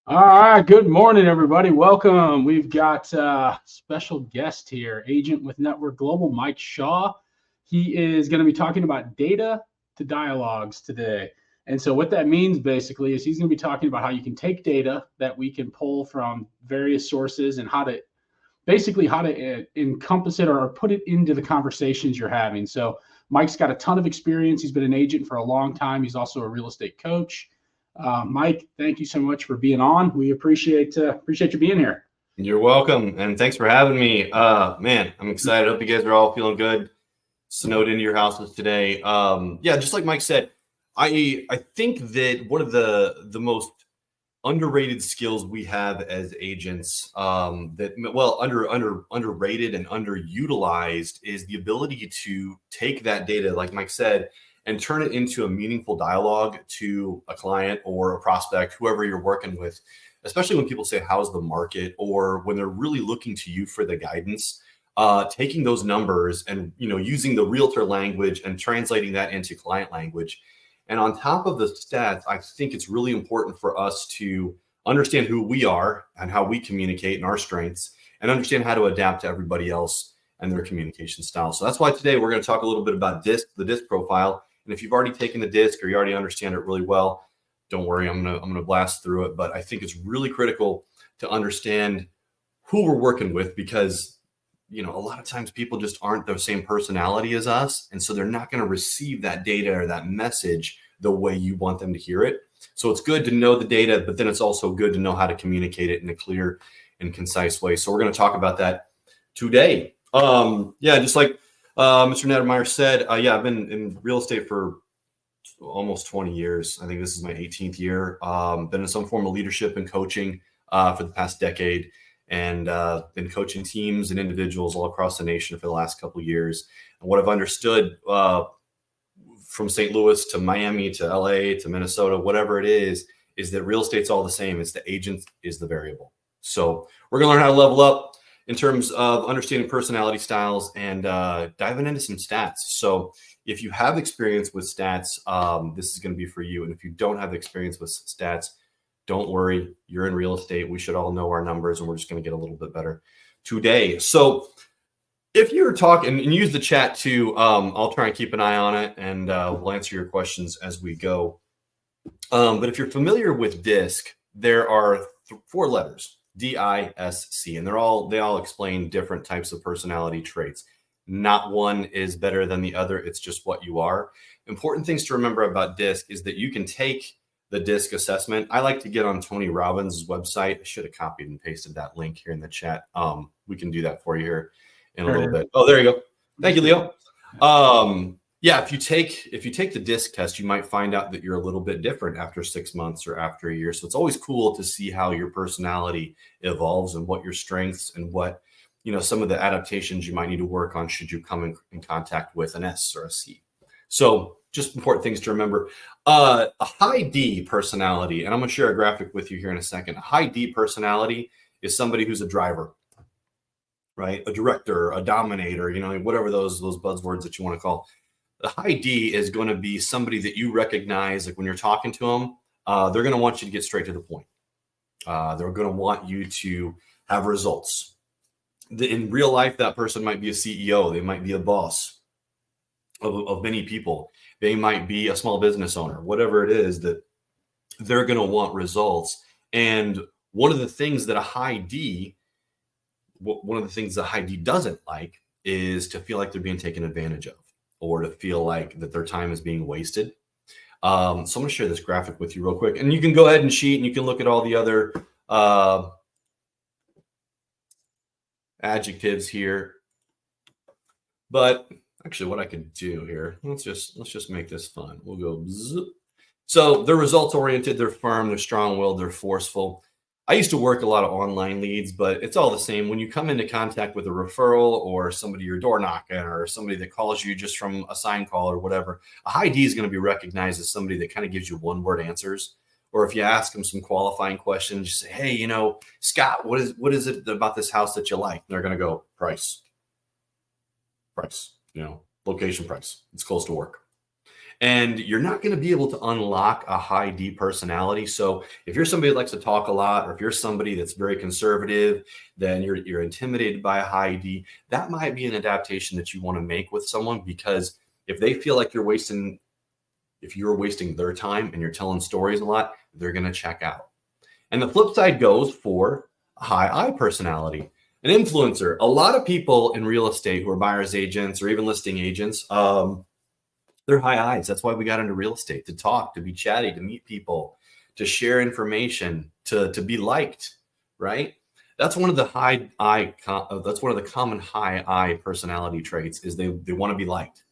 All right, good morning, everybody. Welcome. We've got a special guest here, agent with NettWork Global, Mike Shaw. He is going to be talking about data to dialogues today. And so, what that means basically is he's going to be talking about how you can take data that we can pull from various sources and how to encompass it or put it into the conversations you're having. So, Mike's got a ton of experience. He's been an agent for a long time. He's also a real estate coach. Mike, thank you so much for being on. We appreciate you being here. You're welcome, and thanks for having me. Man, I'm excited. Hope you guys are all feeling good. Snowed into your houses today. Yeah, just like Mike said, I think that one of the most underrated skills we have as agents, underrated and underutilized, is the ability to take that data, like Mike said, and turn it into a meaningful dialogue to a client or a prospect, whoever you're working with, especially when people say, how's the market? Or when they're really looking to you for the guidance, taking those numbers and, using the realtor language and translating that into client language. And on top of the stats, I think it's really important for us to understand who we are and how we communicate and our strengths, and understand how to adapt to everybody else and their communication style. So that's why today we're going to talk a little bit about the DISC profile. And if you've already taken the DISC or you already understand it really well, don't worry, I'm gonna blast through it. But I think it's really critical to understand who we're working with, because a lot of times people just aren't the same personality as us, and so they're not going to receive that data or that message the way you want them to hear it. So it's good to know the data, but then it's also good to know how to communicate it in a clear and concise way. So we're going to talk about that today. Just like Mr. Nettermeyer said, I've been in real estate for almost 20 years. I think this is my 18th year. Been in some form of leadership and coaching for the past decade, and been coaching teams and individuals all across the nation for the last couple of years. And what I've understood from St. Louis to Miami to LA to Minnesota, whatever it is that real estate's all the same. It's the agent is the variable. So we're going to learn how to level up in terms of understanding personality styles and diving into some stats. So if you have experience with stats, this is going to be for you. And if you don't have experience with stats, don't worry, you're in real estate. We should all know our numbers, and we're just going to get a little bit better today. So if you're talking, and use the chat too, I'll try and keep an eye on it, and we'll answer your questions as we go. But if you're familiar with DISC, there are 4 letters, DISC, and they all explain different types of personality traits. Not one is better than the other. It's just what you are. Important things to remember about DISC is that you can take the DISC assessment. I like to get on Tony Robbins' website. I should have copied and pasted that link here in the chat. We can do that for you here in a little bit. Oh, there you go. Thank you, Leo. If you take the DISC test, you might find out that you're a little bit different after 6 months or after a year. So it's always cool to see how your personality evolves and what your strengths and what, some of the adaptations you might need to work on should you come in contact with an S or a C. So just important things to remember. A high D personality, and I'm going to share a graphic with you here in a second. A high D personality is somebody who's a driver, right? A director, a dominator, whatever those buzzwords that you want to call. The high D is going to be somebody that you recognize, like when you're talking to them, they're going to want you to get straight to the point. They're going to want you to have results. In real life, that person might be a CEO. They might be a boss of many people. They might be a small business owner, whatever it is, that they're going to want results. And one of the things that a high D doesn't like is to feel like they're being taken advantage of, or to feel like that their time is being wasted. So I'm going to share this graphic with you real quick, and you can go ahead and cheat, and you can look at all the other adjectives here. But actually, what I could do here, let's just make this fun. We'll go bzz. So they're results oriented, they're firm, they're strong-willed, they're forceful. I used to work a lot of online leads, but it's all the same. When you come into contact with a referral or somebody you're door knocking or somebody that calls you just from a sign call or whatever, a high D is going to be recognized as somebody that kind of gives you one-word answers. Or if you ask them some qualifying questions, you say, hey, Scott, what is it about this house that you like? And they're going to go, price, location, price. It's close to work. And you're not going to be able to unlock a high D personality. So if you're somebody that likes to talk a lot, or if you're somebody that's very conservative, then you're intimidated by a high D. That might be an adaptation that you want to make with someone, because if they feel like you're wasting their time and you're telling stories a lot, they're going to check out. And the flip side goes for a high I personality, an influencer. A lot of people in real estate who are buyer's agents or even listing agents, they're high I's. That's why we got into real estate, to talk, to be chatty, to meet people, to share information, to be liked, right? That's one of the that's one of the common high I personality traits, is they want to be liked.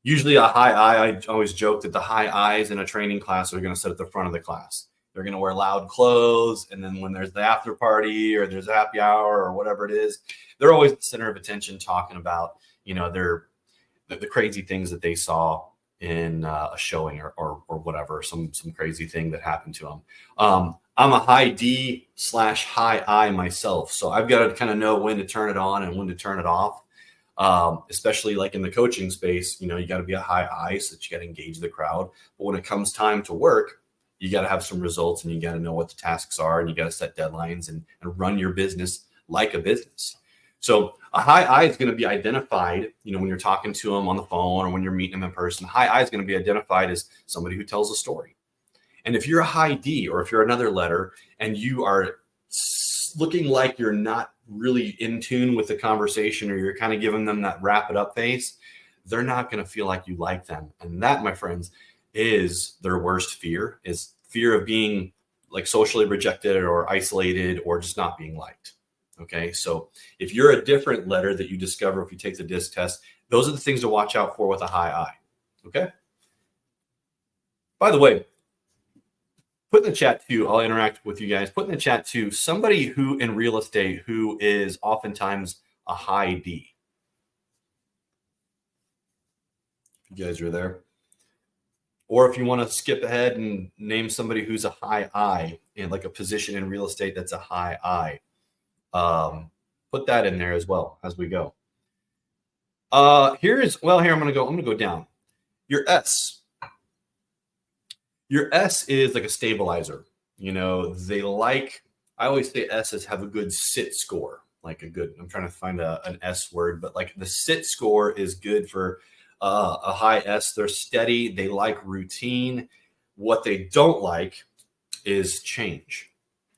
Usually a high I always joke that the high I's in a training class are going to sit at the front of the class. They're going to wear loud clothes. And then when there's the after party or there's a happy hour or whatever it is, they're always the center of attention, talking about, the crazy things that they saw in a showing or whatever, some crazy thing that happened to them. I'm a high D/high I myself. So I've got to kind of know when to turn it on and when to turn it off. Especially like in the coaching space, you got to be a high I so that you got to engage the crowd. But when it comes time to work, you got to have some results, and you got to know what the tasks are, and you got to set deadlines and run your business like a business. So a high I is going to be identified, when you're talking to them on the phone or when you're meeting them in person. High I is going to be identified as somebody who tells a story. And if you're a high D, or if you're another letter and you are looking like you're not really in tune with the conversation, or you're kind of giving them that wrap it up face, they're not going to feel like you like them. And that, my friends, is their worst fear, is fear of being like socially rejected or isolated or just not being liked. Okay. So if you're a different letter that you discover if you take the DISC test, those are the things to watch out for with a high I. Okay. By the way, put in the chat too, I'll interact with you guys. Put in the chat too, somebody who in real estate who is oftentimes a high D. You guys are there. Or if you want to skip ahead and name somebody who's a high I in like a position in real estate that's a high I, put that in there as well as we go. Here I'm going to go down. Your S. Your S is like a stabilizer. I always say S's have a good sit score, I'm trying to find an S word, but like the sit score is good for a high S. They're steady. They like routine. What they don't like is change.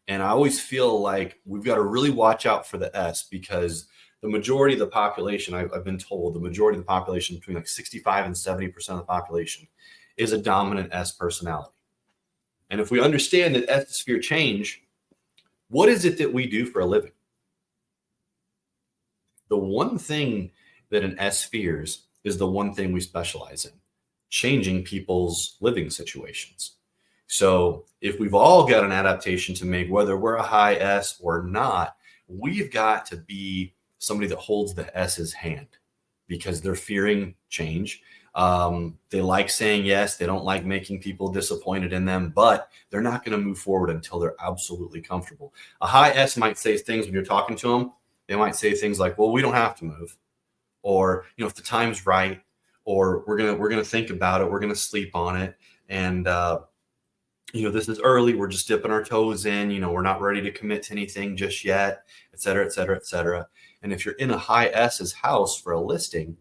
And I always feel like we've got to really watch out for the S, because the majority of the population, I've been told, the majority of the population, between like 65 and 70% of the population, is a dominant S personality. And if we understand that S fear change, what is it that we do for a living? The one thing that an S fears is the one thing we specialize in: changing people's living situations. So if we've all got an adaptation to make, whether we're a high S or not, we've got to be somebody that holds the S's hand, because they're fearing change. They like saying yes. They don't like making people disappointed in them, but they're not going to move forward until they're absolutely comfortable. A high S might say things when you're talking to them. They might say things like, well, we don't have to move. Or, if the time's right, or we're going to think about it. We're going to sleep on it. And, this is early. We're just dipping our toes in, we're not ready to commit to anything just yet, et cetera, et cetera, et cetera. And if you're in a high S's house for a listing,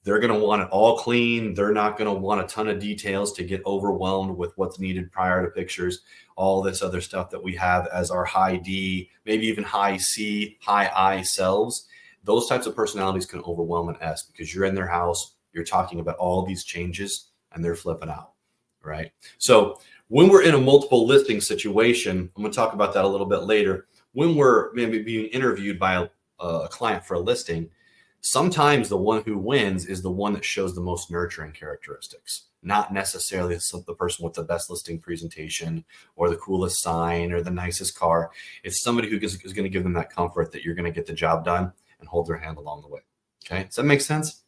they're going to want it all clean. They're not going to want a ton of details to get overwhelmed with what's needed prior to pictures, all this other stuff that we have as our high D, maybe even high C, high I selves. Those types of personalities can overwhelm an S, because you're in their house, you're talking about all these changes, and they're flipping out, right? So when we're in a multiple listing situation, I'm going to talk about that a little bit later. When we're maybe being interviewed by a client for a listing, sometimes the one who wins is the one that shows the most nurturing characteristics, not necessarily the person with the best listing presentation or the coolest sign or the nicest car. It's somebody who is going to give them that comfort that you're going to get the job done and hold their hand along the way. Okay. Does that make sense?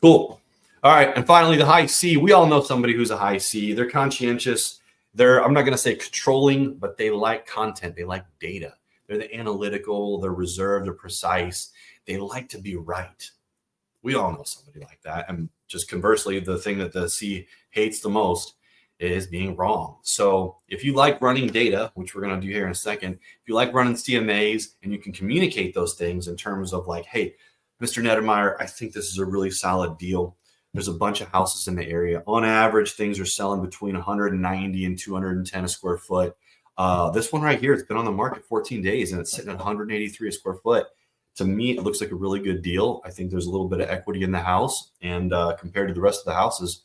Cool. All right. And finally, the high C. We all know somebody who's a high C. They're conscientious. I'm not going to say controlling, but they like content. They like data. They're the analytical, they're reserved, they're precise. They like to be right. We all know somebody like that. And just conversely, the thing that the C hates the most is being wrong. So if you like running data, which we're going to do here in a second, if you like running CMAs and you can communicate those things in terms of like, hey, Mr. Nettermeyer, I think this is a really solid deal. There's a bunch of houses in the area. On average, things are selling between 190 and 210 a square foot. This one right here, it's been on the market 14 days and it's sitting at 183 a square foot. To me, it looks like a really good deal. I think there's a little bit of equity in the house, and compared to the rest of the houses,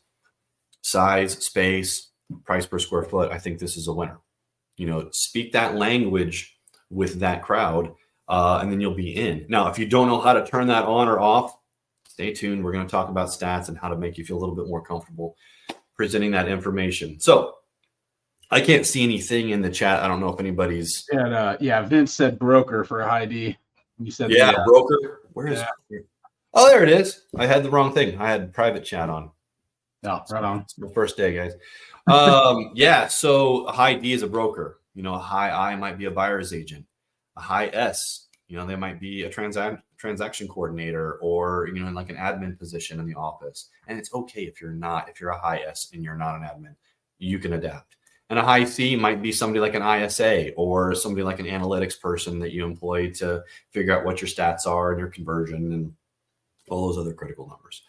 size, space, price per square foot, I think this is a winner. Speak that language with that crowd, and then you'll be in. Now, if you don't know how to turn that on or off, stay tuned. We're going to talk about stats and how to make you feel a little bit more comfortable presenting that information. So I can't see anything in the chat. I don't know if anybody's. Yeah, Vince said broker for a high D. You said broker. Where is it? Oh, there it is. I had the wrong thing. I had private chat on. No, right on. It's the first day, guys. So a high D is a broker. A high I might be a buyer's agent. A high S, they might be a transaction coordinator or, in like an admin position in the office. And it's okay if you're a high S and you're not an admin, you can adapt. And a high C might be somebody like an ISA or somebody like an analytics person that you employ to figure out what your stats are and your conversion and all those other critical numbers.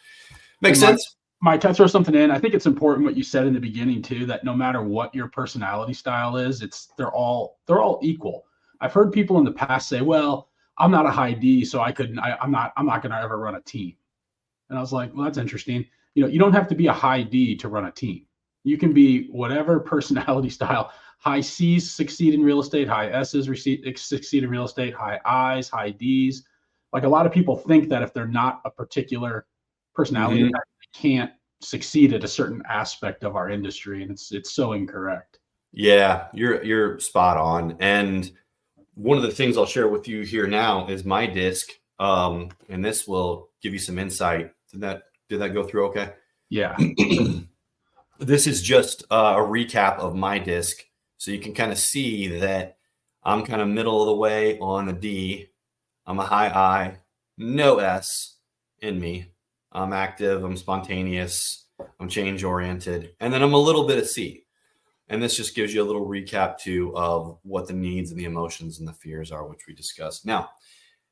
Makes sense? Mike, can I throw something in? I think it's important what you said in the beginning too, that no matter what your personality style is, they're all equal. I've heard people in the past say, well, I'm not a high D, so I'm not going to ever run a team. And I was like, well, that's interesting. You don't have to be a high D to run a team. You can be whatever personality style. High C's succeed in real estate. High S's succeed in real estate. High I's, high D's. Like a lot of people think that if they're not a particular personality, they can't succeed at a certain aspect of our industry, and it's so incorrect. Yeah, you're spot on. And one of the things I'll share with you here now is my disc, and this will give you some insight. Did that go through okay? Yeah. This is just a recap of my disc. So you can kind of see that I'm kind of middle of the way on a D. I'm a high I, no S in me. I'm active, I'm spontaneous, I'm change oriented, and then I'm a little bit of C. And this just gives you a little recap too of what the needs and the emotions and the fears are, which we discussed. Now,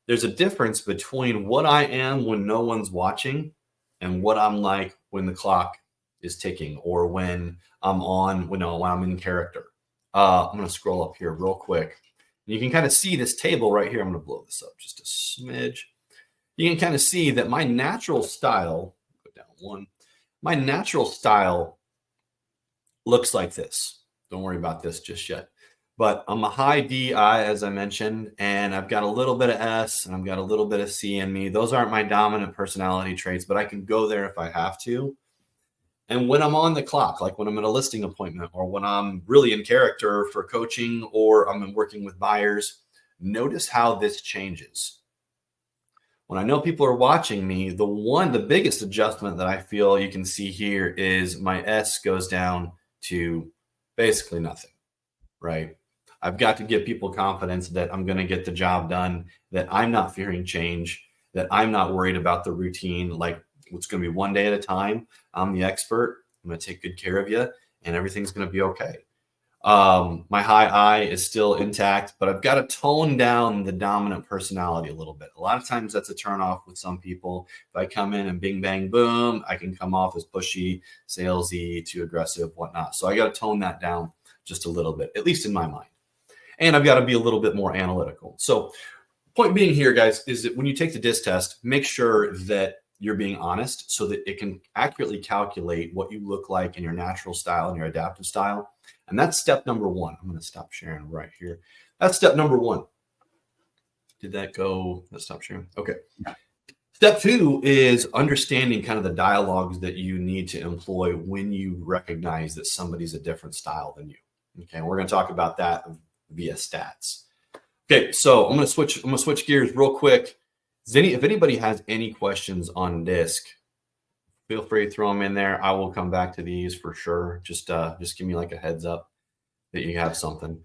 there's a difference between what I am when no one's watching and what I'm like when the clock is ticking or when I'm when I'm in character. I'm going to scroll up here real quick. You can kind of see this table right here. I'm going to blow this up just a smidge. You can kind of see that my natural style, go down one, my natural style looks like this. Don't worry about this just yet. But I'm a high DI, as I mentioned, and I've got a little bit of S and I've got a little bit of C in me. Those aren't my dominant personality traits, but I can go there if I have to. And when I'm on the clock, like when I'm at a listing appointment or when I'm really in character for coaching or I'm working with buyers, notice how this changes. When I know people are watching me, the biggest adjustment that I feel you can see here is my S goes down to basically nothing, right? I've got to give people confidence that I'm going to get the job done, that I'm not fearing change, that I'm not worried about the routine, like it's going to be one day at a time. I'm the expert. I'm going to take good care of you and everything's going to be okay. My high I is still intact, but I've got to tone down the dominant personality a little bit. A lot of times that's a turnoff with some people. If I come in and bing, bang, boom, I can come off as pushy, salesy, too aggressive, whatnot. So I got to tone that down just a little bit, at least in my mind. And I've got to be a little bit more analytical. So point being here, guys, is that when you take the DISC test, make sure that you're being honest so that it can accurately calculate what you look like in your natural style and your adaptive style. And that's step number one. I'm going to stop sharing right here. That's step number one. Did that go? Let's stop sharing. Okay. Step two is understanding kind of the dialogues that you need to employ when you recognize that somebody's a different style than you. Okay. And we're going to talk about that via stats. Okay. So I'm going to switch gears real quick. If anybody has any questions on DISC, feel free to throw them in there. I will come back to these for sure. Just give me like a heads up that you have something.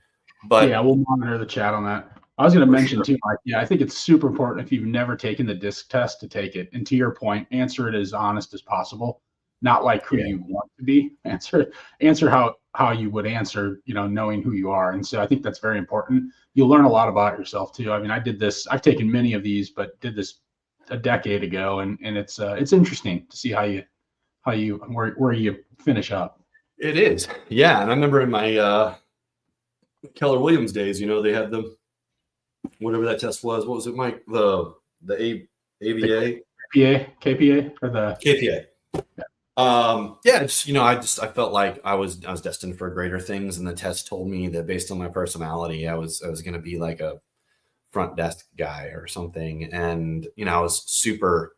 But yeah, we'll monitor the chat on that. I was going to For mention sure. too, Mike, yeah, I think it's super important if you've never taken the disc test to take it. And to your point, answer it as honest as possible, not like who Yeah, you want to be. Answer how you would answer, knowing who you are. And so I think that's very important. You'll learn a lot about yourself too. I mean, I did this. I've taken many of these, but did this a decade ago, and it's interesting to see where you finish up. it is. Yeah, and I remember in my Keller Williams days, they had the whatever that test was. What was it, Mike? The AVA, KPA, or the KPA. Yeah, I felt like I was destined for greater things, and the test told me that based on my personality, I was going to be like a front desk guy or something, and I was super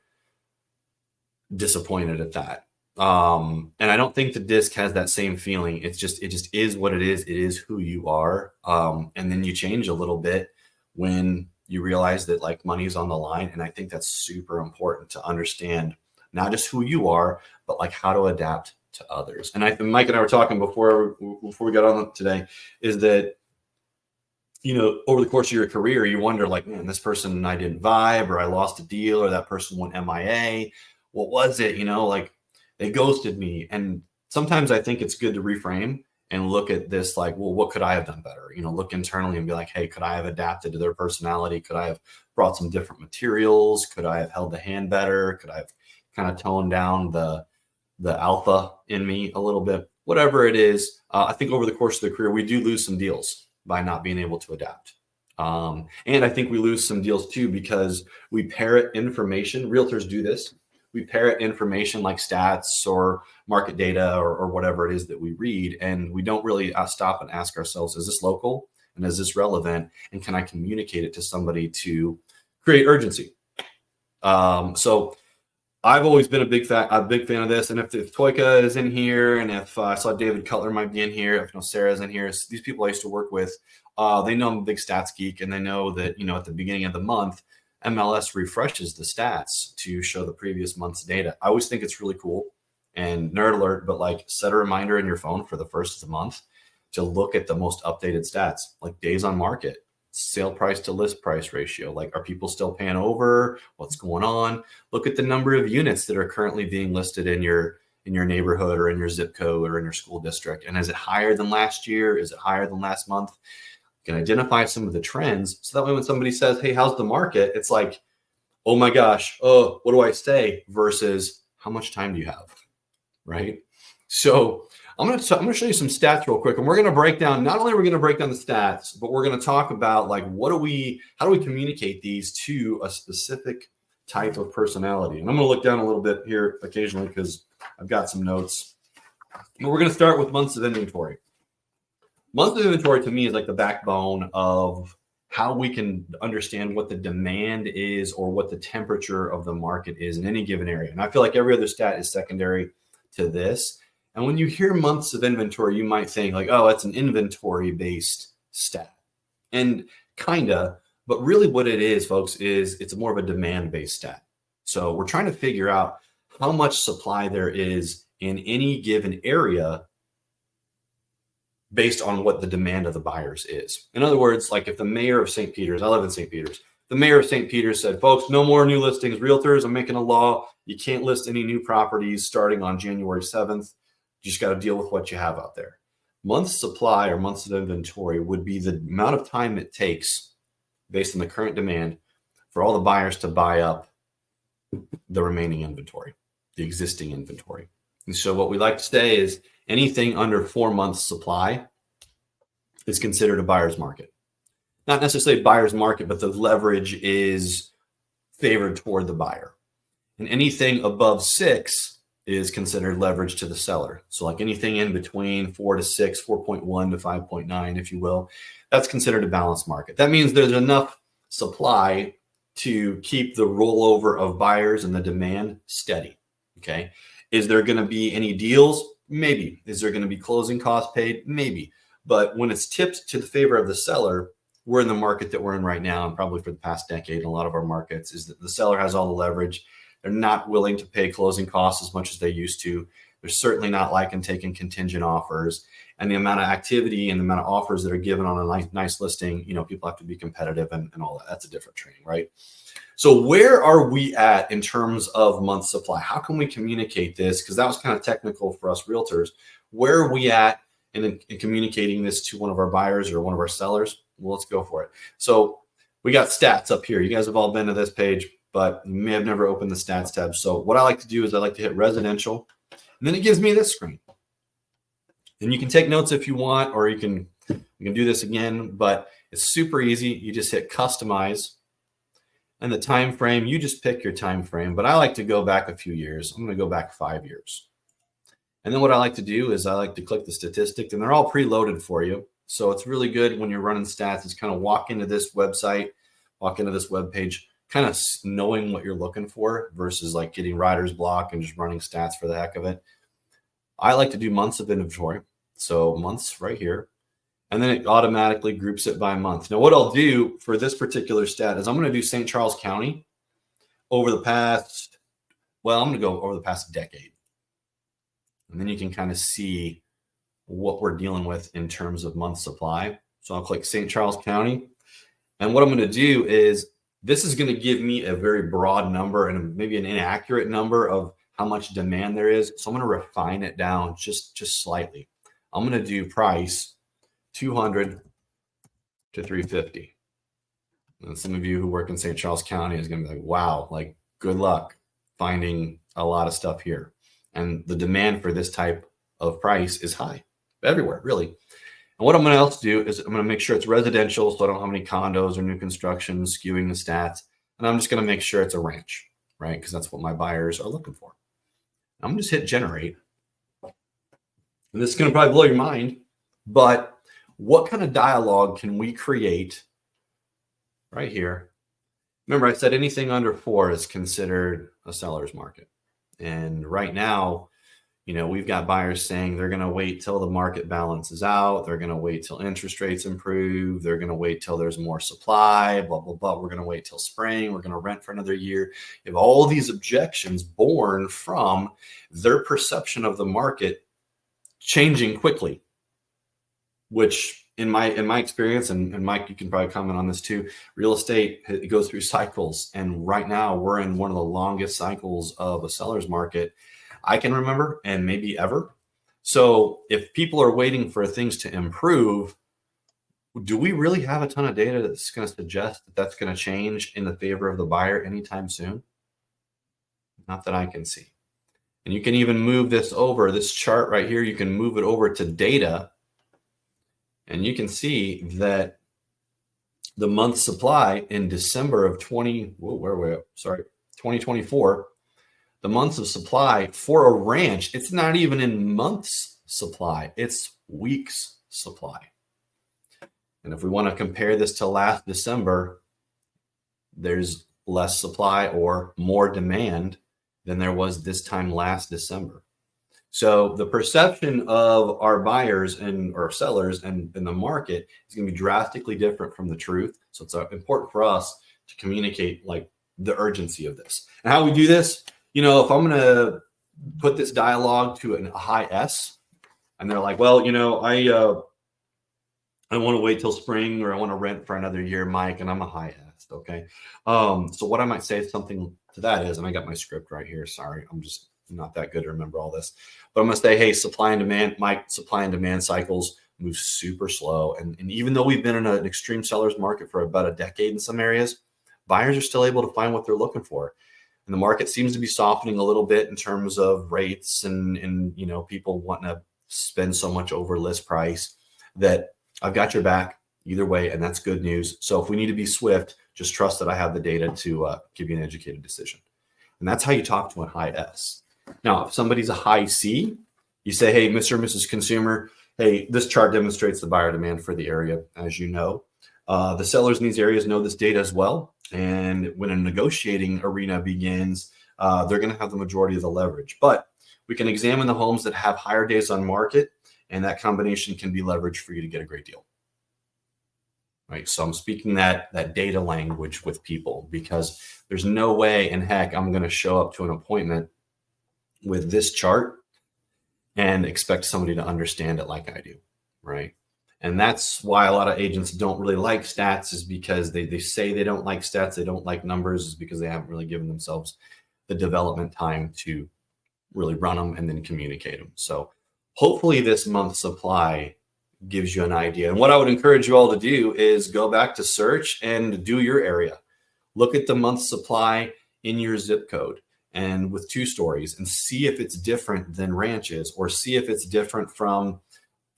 disappointed at that. And I don't think the disc has that same feeling. It just is what it is. It is who you are. And then you change a little bit when you realize that like money's on the line. And I think that's super important to understand not just who you are, but like how to adapt to others. And Mike and I were talking before we got on today, is that over the course of your career, you wonder like, man, this person and I didn't vibe, or I lost a deal, or that person went MIA. What was it? Like they ghosted me. And sometimes I think it's good to reframe and look at this like, well, what could I have done better? Look internally and be like, hey, could I have adapted to their personality? Could I have brought some different materials? Could I have held the hand better? Could I have kind of toned down the alpha in me a little bit? Whatever it is, I think over the course of the career, we do lose some deals by not being able to adapt. And I think we lose some deals too because we parrot information. Realtors do this. We parrot information like stats or market data or whatever it is that we read, and we don't really stop and ask ourselves, is this local and is this relevant? And can I communicate it to somebody to create urgency? So I've always been a big fan of this. And if Toyka is in here, and if I saw David Cutler might be in here, if Sarah's in here, these people I used to work with, they know I'm a big stats geek, and they know that, at the beginning of the month, MLS refreshes the stats to show the previous month's data. I always think it's really cool, and nerd alert, but like set a reminder in your phone for the first of the month to look at the most updated stats, like days on market, sale price to list price ratio. Like, are people still paying over? What's going on? Look at the number of units that are currently being listed in your neighborhood or in your zip code or in your school district. And is it higher than last year? Is it higher than last month? You can identify some of the trends. So that way when somebody says, hey, how's the market? It's like, oh my gosh, oh, what do I say? Versus how much time do you have, right? So I'm going to show you some stats real quick, and we're going to break down, not only are we going to break down the stats, but we're going to talk about like, how do we communicate these to a specific type of personality? And I'm going to look down a little bit here occasionally because I've got some notes. But we're going to start with months of inventory. Months of inventory to me is like the backbone of how we can understand what the demand is or what the temperature of the market is in any given area. And I feel like every other stat is secondary to this. And when you hear months of inventory, you might think like, oh, it's an inventory-based stat. And kinda, but really what it is, folks, is it's more of a demand-based stat. So we're trying to figure out how much supply there is in any given area based on what the demand of the buyers is. In other words, like if the mayor of St. Peter's, I live in St. Peter's, the mayor of St. Peter's said, folks, no more new listings. Realtors, I'm making a law. You can't list any new properties starting on January 7th. You just got to deal with what you have out there. Months supply or months of inventory would be the amount of time it takes based on the current demand for all the buyers to buy up the remaining inventory, the existing inventory. And so what we like to say is anything under 4 months supply is considered a buyer's market. Not necessarily a buyer's market, but the leverage is favored toward the buyer. And anything above 6 is considered leverage to the seller. So like anything in between 4 to 6, 4.1 to 5.9, if you will, that's considered a balanced market. That means there's enough supply to keep the rollover of buyers and the demand steady. Okay. Is there going to be any deals? Maybe. Is there going to be closing costs paid? Maybe. But when it's tipped to the favor of the seller, we're in the market that we're in right now, and probably for the past decade in a lot of our markets, is that the seller has all the leverage. They're not willing to pay closing costs as much as they used to. They're certainly not liking taking contingent offers, and the amount of activity and the amount of offers that are given on a nice listing, people have to be competitive and all that. That's a different training, right? So where are we at in terms of month supply? How can we communicate this? Because that was kind of technical for us realtors. Where are we at in communicating this to one of our buyers or one of our sellers? Well, let's go for it. So we got stats up here. You guys have all been to this page, but you may have never opened the stats tab. So what I like to do is I like to hit residential, and then it gives me this screen. And you can take notes if you want, or you can do this again, but it's super easy. You just hit customize. And the time frame, you just pick your time frame, but I like to go back a few years. I'm going to go back 5 years. And then what I like to do is I like to click the statistic, and they're all preloaded for you. So it's really good when you're running stats is kind of walk into this website, walk into this web page, kind of knowing what you're looking for versus like getting writer's block and just running stats for the heck of it. I like to do months of inventory. So months right here. And then it automatically groups it by month. Now, what I'll do for this particular stat is I'm going to do St. Charles County over the past, I'm going to go over the past decade. And then you can kind of see what we're dealing with in terms of month supply. So I'll click St. Charles County. And what I'm going to do is this is going to give me a very broad number and maybe an inaccurate number of how much demand there is. So I'm going to refine it down just slightly. I'm going to do price 200 to 350. And some of you who work in St. Charles County is going to be like, wow, like good luck finding a lot of stuff here. And the demand for this type of price is high everywhere, really. And what I'm going to else do is I'm going to make sure it's residential, so I don't have any condos or new construction skewing the stats. And I'm just going to make sure it's a ranch, right? Because that's what my buyers are looking for. I'm going to just hit generate. And this is going to probably blow your mind, but what kind of dialogue can we create right here? Remember, I said anything under 4 is considered a seller's market. And right now, we've got buyers saying they're going to wait till the market balances out. They're going to wait till interest rates improve. They're going to wait till there's more supply, blah, blah, blah. We're going to wait till spring. We're going to rent for another year. You have all these objections born from their perception of the market changing quickly, which in my experience, and Mike, you can probably comment on this too, real estate, it goes through cycles. And right now we're in one of the longest cycles of a seller's market I can remember, and maybe ever. So if people are waiting for things to improve, do we really have a ton of data that's going to suggest that that's going to change in the favor of the buyer anytime soon? Not that I can see. And you can even move this over, this chart right here, you can move it over to data. And you can see that the month supply in December of 2024, the months of supply for a ranch, it's not even in months supply, it's weeks supply. And if we want to compare this to last December, there's less supply or more demand than there was this time last December. So the perception of our buyers and or sellers and in the market is going to be drastically different from the truth. So it's important for us to communicate like the urgency of this. And how we do this, if I'm going to put this dialogue to a high S, and they're like, well, I want to wait till spring, or I want to rent for another year, Mike, and I'm a high S. Okay. So what I might say something to that is, and I got my script right here. Sorry, I'm just not that good to remember all this, but I'm going to say, hey, supply and demand, Mike, supply and demand cycles move super slow. And even though we've been in an extreme seller's market for about a decade in some areas, buyers are still able to find what they're looking for. And the market seems to be softening a little bit in terms of rates and people wanting to spend so much over list price that I've got your back either way. And that's good news. So if we need to be swift, just trust that I have the data to give you an educated decision. And that's how you talk to a high S. Now, if somebody's a high C, you say, hey, Mr. or Mrs. Consumer, hey, this chart demonstrates the buyer demand for the area. As you know, the sellers in these areas know this data as well. And when a negotiating arena begins, they're going to have the majority of the leverage. But we can examine the homes that have higher days on market, and that combination can be leveraged for you to get a great deal. Right. So I'm speaking that data language with people, because there's no way in heck I'm going to show up to an appointment with this chart and expect somebody to understand it like I do, right? And that's why a lot of agents don't really like stats, is because they say they don't like stats, they don't like numbers, is because they haven't really given themselves the development time to really run them and then communicate them. So hopefully this month's supply gives you an idea. And what I would encourage you all to do is go back to search and do your area. Look at the month's supply in your zip code and with 2 stories, and see if it's different than ranches, or see if it's different from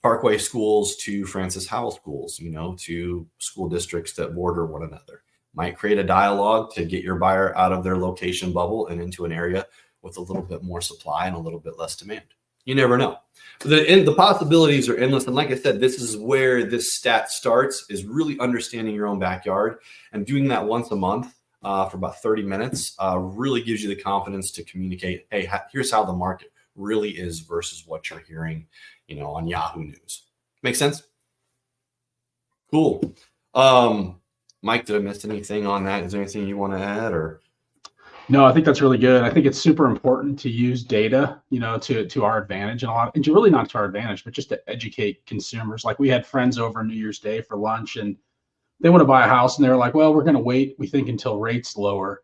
Parkway schools to Francis Howell schools, to school districts that border one another. Might create a dialogue to get your buyer out of their location bubble and into an area with a little bit more supply and a little bit less demand. You never know. The possibilities are endless. And like I said, this is where this stat starts, is really understanding your own backyard, and doing that once a month for about 30 minutes really gives you the confidence to communicate, hey, here's how the market really is versus what you're hearing, on Yahoo News. Make sense? Cool. Mike, did I miss anything on that? Is there anything you want to add, or? No, I think that's really good. I think it's super important to use data, to our advantage, and to really not to our advantage, but just to educate consumers. Like, we had friends over New Year's Day for lunch, and they want to buy a house, and they're like, well, we're going to wait, we think, until rates lower.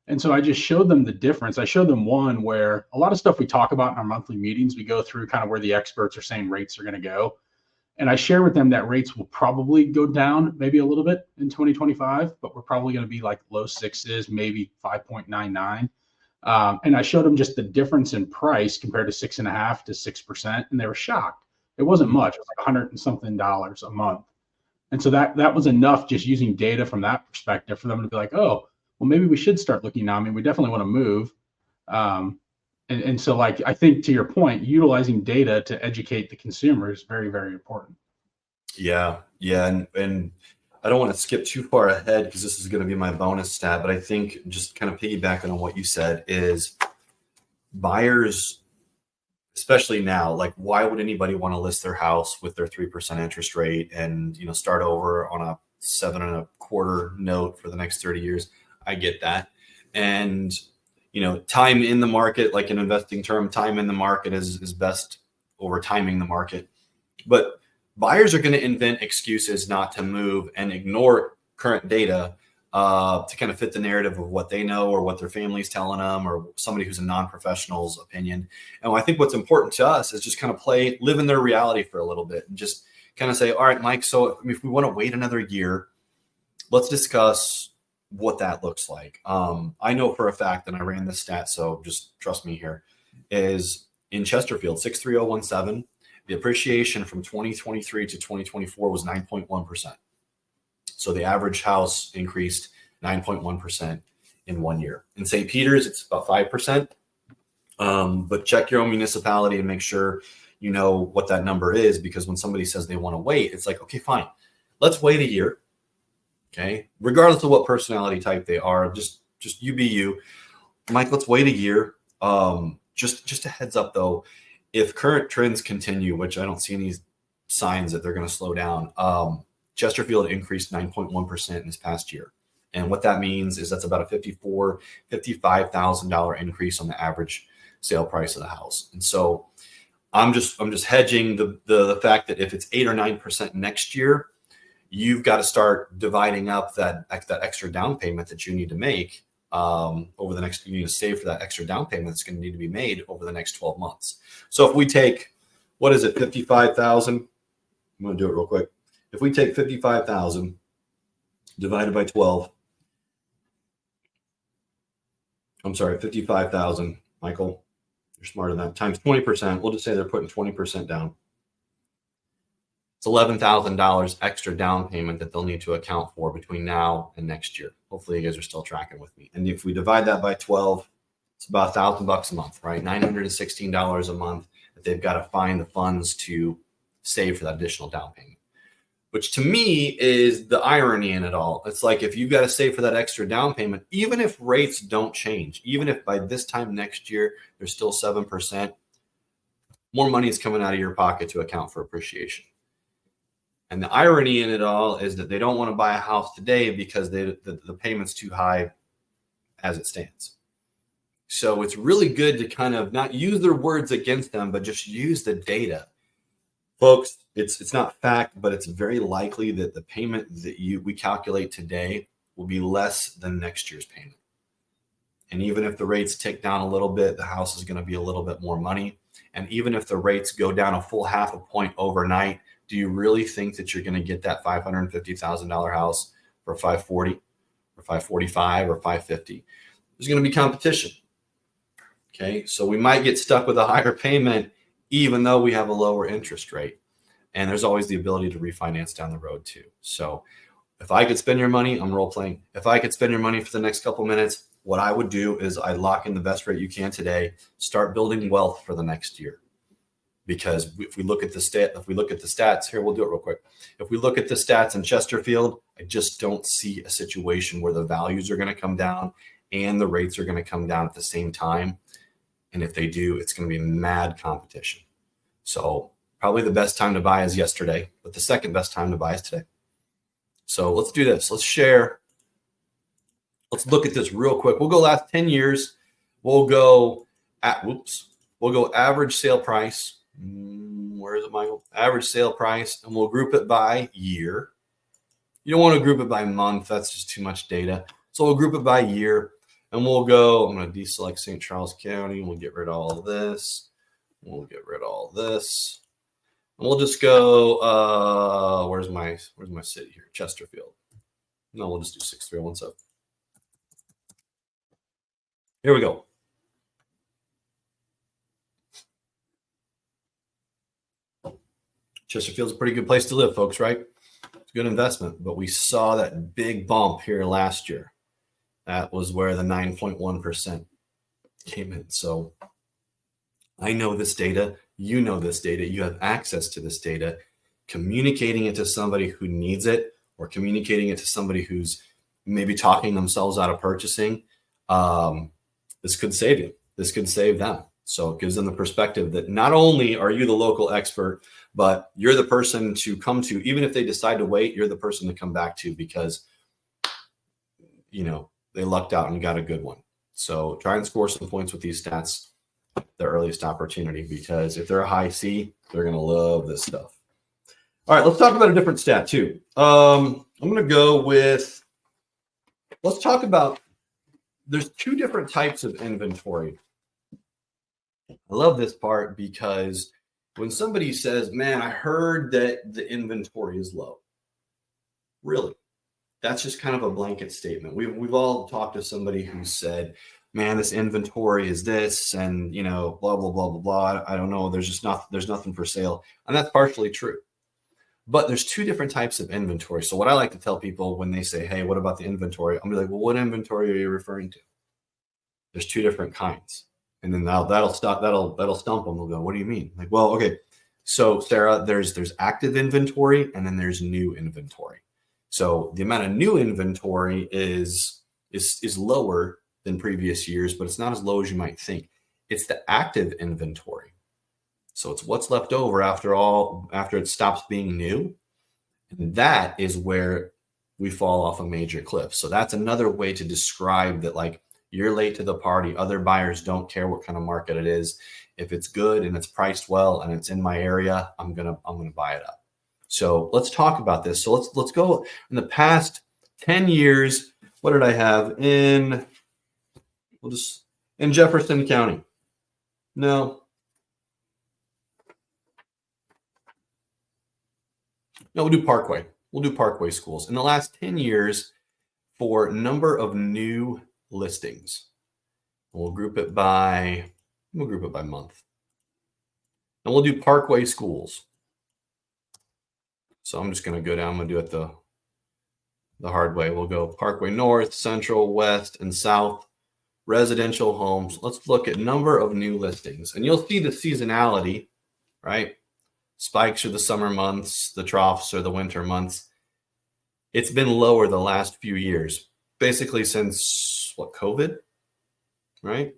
And so I just showed them the difference. I showed them one where a lot of stuff we talk about in our monthly meetings, we go through kind of where the experts are saying rates are going to go. And I share with them that rates will probably go down maybe a little bit in 2025, but we're probably going to be like low 6s, maybe 5.99. And I showed them just the difference in price compared to 6.5 to 6%, and they were shocked. It wasn't much; it was like $100 and something a month. And so that was enough, just using data from that perspective, for them to be like, oh, well, maybe we should start looking now. I mean, we definitely want to move. And so, like, I think, to your point, utilizing data to educate the consumer is very, very important. Yeah. And I don't want to skip too far ahead, because this is going to be my bonus stat, but I think, just kind of piggybacking on what you said, is buyers, especially now, like, why would anybody want to list their house with their 3% interest rate and, start over on a 7.25 note for the next 30 years? I get that. And, time in the market, like an investing term, time in the market is best over timing the market. But buyers are going to invent excuses not to move and ignore current data to kind of fit the narrative of what they know, or what their family's telling them, or somebody who's a non-professional's opinion. And I think what's important to us is just kind of live in their reality for a little bit, and just kind of say, all right, Mike, so if we want to wait another year, let's discuss what that looks like. I know for a fact, and I ran this stat, so just trust me here, is in Chesterfield, 63017, the appreciation from 2023 to 2024 was 9.1%. So the average house increased 9.1% in 1 year. In St. Peter's, it's about 5%. But check your own municipality and make sure you know what that number is, because when somebody says they want to wait, it's like, okay, fine, let's wait a year. Okay, regardless of what personality type they are, just you be you. Mike, let's wait a year. Just a heads up though, if current trends continue, which I don't see any signs that they're going to slow down, Chesterfield increased 9.1% in this past year. And what that means is that's about a $55,000 increase on the average sale price of the house. And so I'm just hedging the fact that if it's 8 or 9% next year, you've got to start dividing up that extra down payment that you need to make over the next. You need to save for that extra down payment that's going to need to be made over the next 12 months. So if we take, what is it, 55,000? I'm going to do it real quick. If we take 55,000 divided by 12, I'm sorry, 55,000, Michael, you're smarter than that, times 20%. We'll just say they're putting 20% down. It's $11,000 extra down payment that they'll need to account for between now and next year. Hopefully you guys are still tracking with me. And if we divide that by 12, it's about $1,000 a month, right? $916 a month that they've got to find the funds to save for that additional down payment, which to me is the irony in it all. It's like, if you've got to save for that extra down payment, even if rates don't change, even if by this time next year they're still 7%, more money is coming out of your pocket to account for appreciation. And the irony in it all is that they don't want to buy a house today because the payment's too high as it stands. So it's really good to kind of not use their words against them, but just use the data. Folks, it's not fact, but it's very likely that the payment that we calculate today will be less than next year's payment. And even if the rates tick down a little bit, the house is going to be a little bit more money. And even if the rates go down a full half a point overnight, do you really think that you're going to get that $550,000 house for 540 or 545 or 550? There's going to be competition. Okay, so we might get stuck with a higher payment even though we have a lower interest rate. And there's always the ability to refinance down the road too. So if I could spend your money, I'm role playing. If I could spend your money for the next couple minutes, what I would do is I lock in the best rate you can today, start building wealth for the next year. Because if we look at the stats here, we'll do it real quick. If we look at the stats in Chesterfield, I just don't see a situation where the values are going to come down and the rates are going to come down at the same time. And if they do, it's going to be mad competition. So probably the best time to buy is yesterday, but the second best time to buy is today. So let's do this. Let's share. Let's look at this real quick. We'll go last 10 years. We'll go average sale price. Where is it, Michael? Average sale price, and we'll group it by year. You don't want to group it by month. That's just too much data. So we'll group it by year. And we'll go, I'm going to deselect St. Charles County. We'll get rid of all of this. We'll get rid of all of this. And we'll just go, where's my city here? Chesterfield. No, we'll just do 63017. Here we go. Chesterfield's a pretty good place to live, folks, right? It's a good investment. But we saw that big bump here last year. That was where the 9.1% came in. So I know this data. You know this data. You have access to this data. Communicating it to somebody who needs it or communicating it to somebody who's maybe talking themselves out of purchasing, this could save you. This could save them. So it gives them the perspective that not only are you the local expert, but you're the person to come to. Even if they decide to wait, you're the person to come back to because, they lucked out and got a good one. So try and score some points with these stats, the earliest opportunity, because if they're a high C, they're going to love this stuff. All right, let's talk about a different stat too. I'm going to go with, let's talk about, there's two different types of inventory. I love this part because when somebody says, man, I heard that the inventory is low. Really? That's just kind of a blanket statement. We've all talked to somebody who said, man, this inventory is this, and blah, blah, blah, blah, blah. I don't know. There's nothing for sale. And that's partially true. But there's two different types of inventory. So what I like to tell people when they say, hey, what about the inventory? I'm gonna be like, well, what inventory are you referring to? There's two different kinds. And then that'll stump them. They'll go, what do you mean? Like, well, okay. So Sarah, there's active inventory and then there's new inventory. So the amount of new inventory is lower than previous years, but it's not as low as you might think. It's the active inventory. So it's what's left over after it stops being new. And that is where we fall off a major cliff. So that's another way to describe that, like, you're late to the party. Other buyers don't care what kind of market it is. If it's good and it's priced well and it's in my area, I'm gonna buy it up. So let's talk about this. So let's go in the past 10 years. What did I have in Jefferson County? No, we'll do Parkway. We'll do Parkway schools. In the last 10 years, for number of new listings, we'll group it by month. And we'll do Parkway schools. So I'm just going to go down. I'm going to do it the hard way. We'll go Parkway North, Central, West, and South residential homes. Let's look at number of new listings. And you'll see the seasonality, right? Spikes are the summer months. The troughs are the winter months. It's been lower the last few years, basically since COVID, right?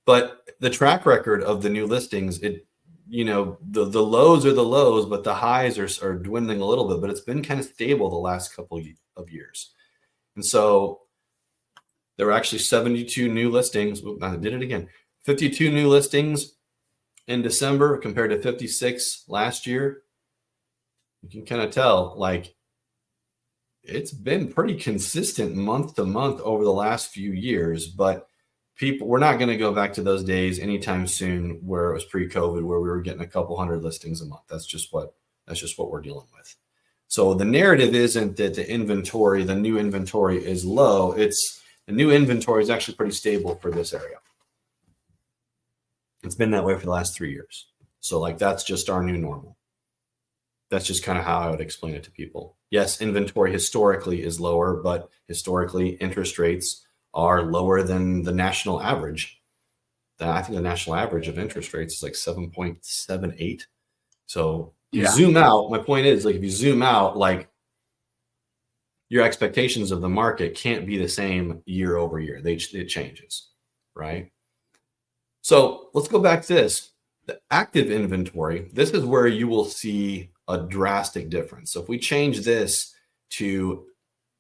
But the track record of the new listings, the lows are the lows, but the highs are dwindling a little bit, but it's been kind of stable the last couple of years. And so There were actually 72 new listings. I did it again. 52 new listings in December compared to 56 last year. You can kind of tell, like, it's been pretty consistent month to month over the last few years, but we're not going to go back to those days anytime soon where it was pre-COVID, where we were getting a couple hundred listings a month. That's just what we're dealing with. So the narrative isn't that the new inventory is low. It's the new inventory is actually pretty stable for this area. It's been that way for the last 3 years. So like, that's just our new normal. That's just kind of how I would explain it to people. Yes, inventory historically is lower, but historically interest rates are lower than the national average. I think the national average of interest rates is like 7.78. So you zoom out. My point is, like, if you zoom out, like, your expectations of the market can't be the same year over year. It changes, right? So let's go back to this. The active inventory, this is where you will see a drastic difference. So if we change this to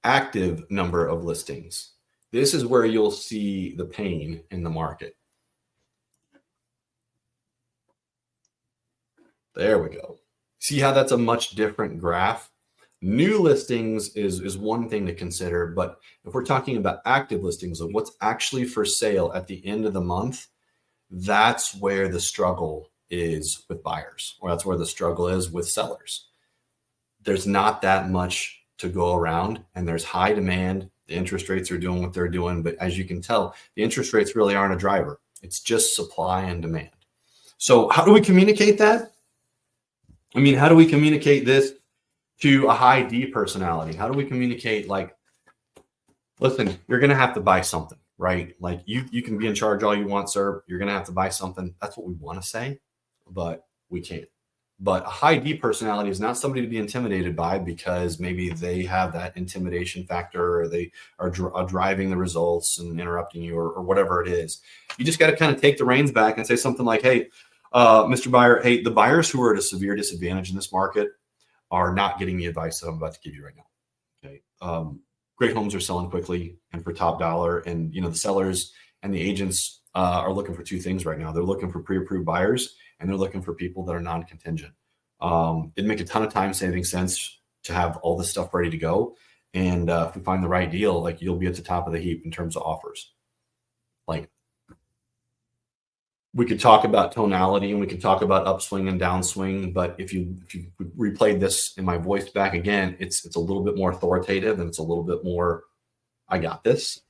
active number of listings, this is where you'll see the pain in the market. There we go. See how that's a much different graph? New listings is one thing to consider, but if we're talking about active listings of what's actually for sale at the end of the month, that's where the struggle is with buyers, or that's where the struggle is with sellers. There's not that much to go around, and there's high demand. The interest rates are doing what they're doing, but as you can tell, the interest rates really aren't a driver. It's just supply and demand. So how do we communicate that? I mean, how do we communicate this to a high D personality? How do we communicate, like, listen, you're going to have to buy something, right? Like, you can be in charge all you want, sir. You're going to have to buy something. That's what we want to say, but we can't. But a high D personality is not somebody to be intimidated by, because maybe they have that intimidation factor, or they are driving the results and interrupting you, or whatever it is. You just got to kind of take the reins back and say something like, hey, Mr. Buyer, hey, the buyers who are at a severe disadvantage in this market are not getting the advice that I'm about to give you right now. Okay. Great homes are selling quickly and for top dollar. And, the sellers and the agents are looking for two things right now. They're looking for pre-approved buyers, and they're looking for people that are non-contingent. It'd make a ton of time saving sense to have all this stuff ready to go. And if we find the right deal, like, you'll be at the top of the heap in terms of offers. Like, we could talk about tonality, and we could talk about upswing and downswing, but if you replayed this in my voice back again, it's a little bit more authoritative, and it's a little bit more, I got this,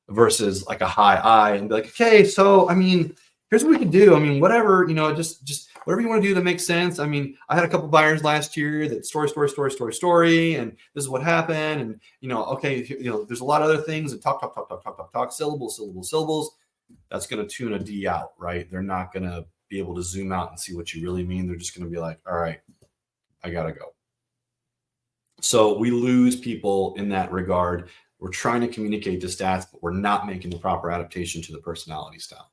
versus like a high I and be like, okay, so I mean, here's what we can do. I mean, whatever, just whatever you want to do that makes sense. I mean, I had a couple buyers last year that story, and this is what happened, and okay, there's a lot of other things, and talk, syllables. That's going to tune a D out, right? They're not going to be able to zoom out and see what you really mean. They're just going to be like, all right, I got to go. So we lose people in that regard. We're trying to communicate the stats, but we're not making the proper adaptation to the personality style.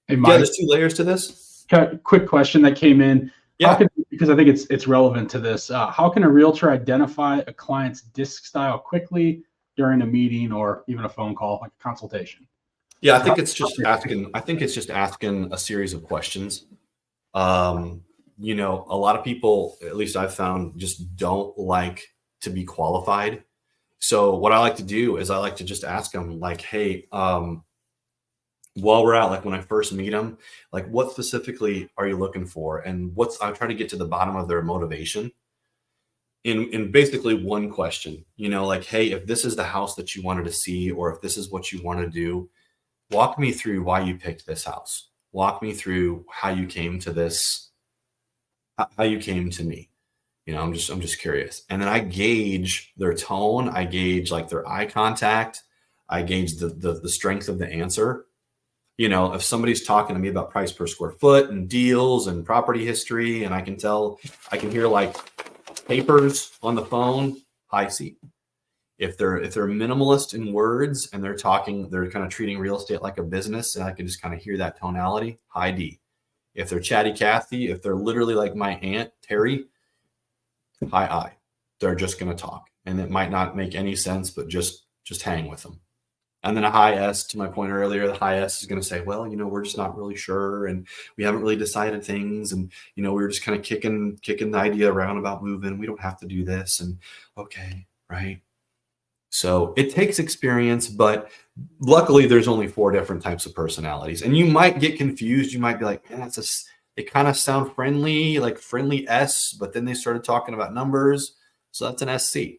Hey, Mike, there's two layers to this. Quick question that came in. Yeah. Because I think it's relevant to this. How can a realtor identify a client's disc style quickly during a meeting or even a phone call, like a consultation? Yeah, I think it's just asking a series of questions. A lot of people, at least I've found, just don't like to be qualified. So what I like to do is I like to just ask them, like, hey, while we're out, like when I first meet them, like, what specifically are you looking for? And I'm trying to get to the bottom of their motivation in basically one question, like, hey, if this is the house that you wanted to see, or if this is what you want to do, walk me through why you picked this house. Walk me through how you came to this, how you came to me. I'm just curious. And then I gauge their tone. I gauge like their eye contact. I gauge the strength of the answer. If somebody's talking to me about price per square foot and deals and property history, and I can hear like papers on the phone, high C. If they're minimalist in words and they're kind of treating real estate like a business, and I can just kind of hear that tonality, high D. If they're chatty Cathy, if they're literally like my aunt Terry, high I. They're just going to talk, and it might not make any sense, but just hang with them. And then a high S, to my point earlier, the high S is going to say, well, we're just not really sure, and we haven't really decided things, and we were just kind of kicking the idea around about moving. We don't have to do this, and okay, right? So it takes experience, but luckily there's only 4 different types of personalities, and you might get confused. You might be like, man, they kind of sound friendly, like friendly S, but then they started talking about numbers, so that's an SC.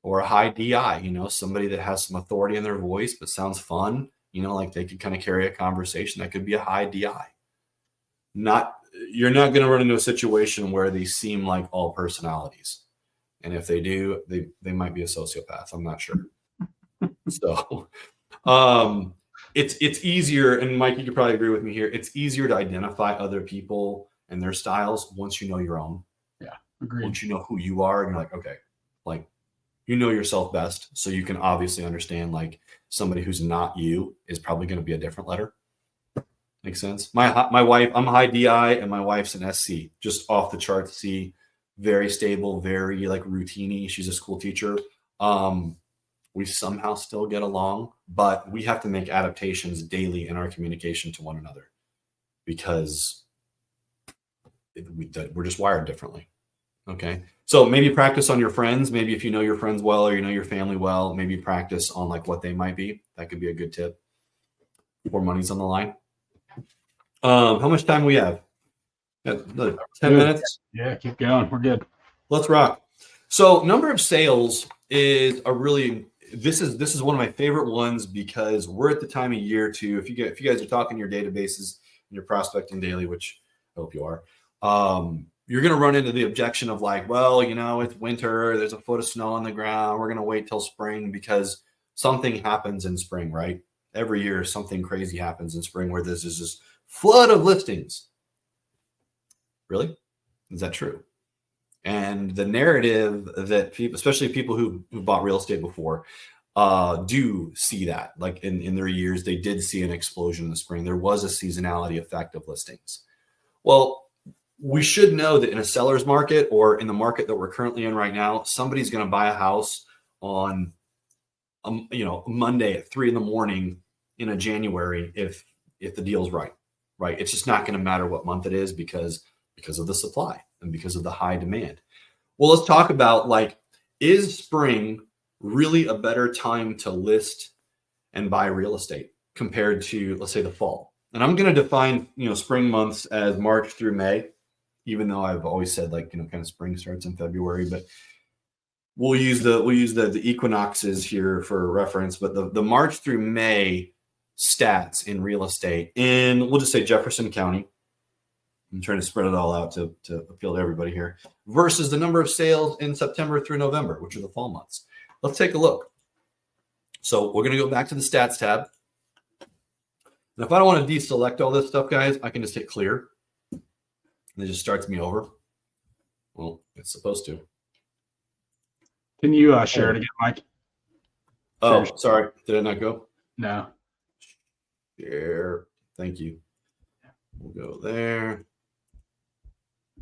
Or a high DI, somebody that has some authority in their voice but sounds fun, like they could kind of carry a conversation. That could be a high DI. You're not going to run into a situation where they seem like all personalities. And if they do, they might be a sociopath. I'm not sure. So it's easier, and Mike, you could probably agree with me here. It's easier to identify other people and their styles once you know your own. Yeah, agreed. Once you know who you are, and you're like, okay, like, you know yourself best, so you can obviously understand like somebody who's not you is probably going to be a different letter. Makes sense. My wife, I'm a high DI, and my wife's an SC, just off the charts C, very stable, very like routine-y. She's a school teacher. We somehow still get along, but we have to make adaptations daily in our communication to one another because we're just wired differently. Okay. So maybe practice on your friends. Maybe if you know your friends well, or you know your family well, maybe practice on like what they might be. That could be a good tip before money's on the line. How much time we have? 10 minutes? Yeah, keep going. We're good. Let's rock. So number of sales is this is one of my favorite ones because we're at the time of year too. If you guys are talking your databases and you're prospecting daily, which I hope you are, you're going to run into the objection of like, well, it's winter, there's a foot of snow on the ground, we're going to wait till spring because something happens in spring, right? Every year something crazy happens in spring where there's this flood of listings. Really? Is that true? And the narrative that people, especially people who bought real estate before, do see that. Like in their years, they did see an explosion in the spring. There was a seasonality effect of listings. Well, we should know that in a seller's market, or in the market that we're currently in right now, somebody's going to buy a house on, Monday at 3 a.m. in a January if the deal's right. It's just not going to matter what month it is because of the supply and because of the high demand. Well, let's talk about is spring really a better time to list and buy real estate compared to, let's say, the fall? And I'm going to define, spring months as March through May, even though I've always said kind of spring starts in February, but we'll use the equinoxes here for reference. But the March through May stats in real estate in, we'll just say, Jefferson County. I'm trying to spread it all out to appeal to everybody here, versus the number of sales in September through November, which are the fall months. Let's take a look. So we're going to go back to the stats tab. And if I don't want to deselect all this stuff, guys, I can just hit clear. And it just starts me over. Well, it's supposed to. Can you share it again, Mike? Oh, sorry. Did it not go? No. Share. Thank you. We'll go there.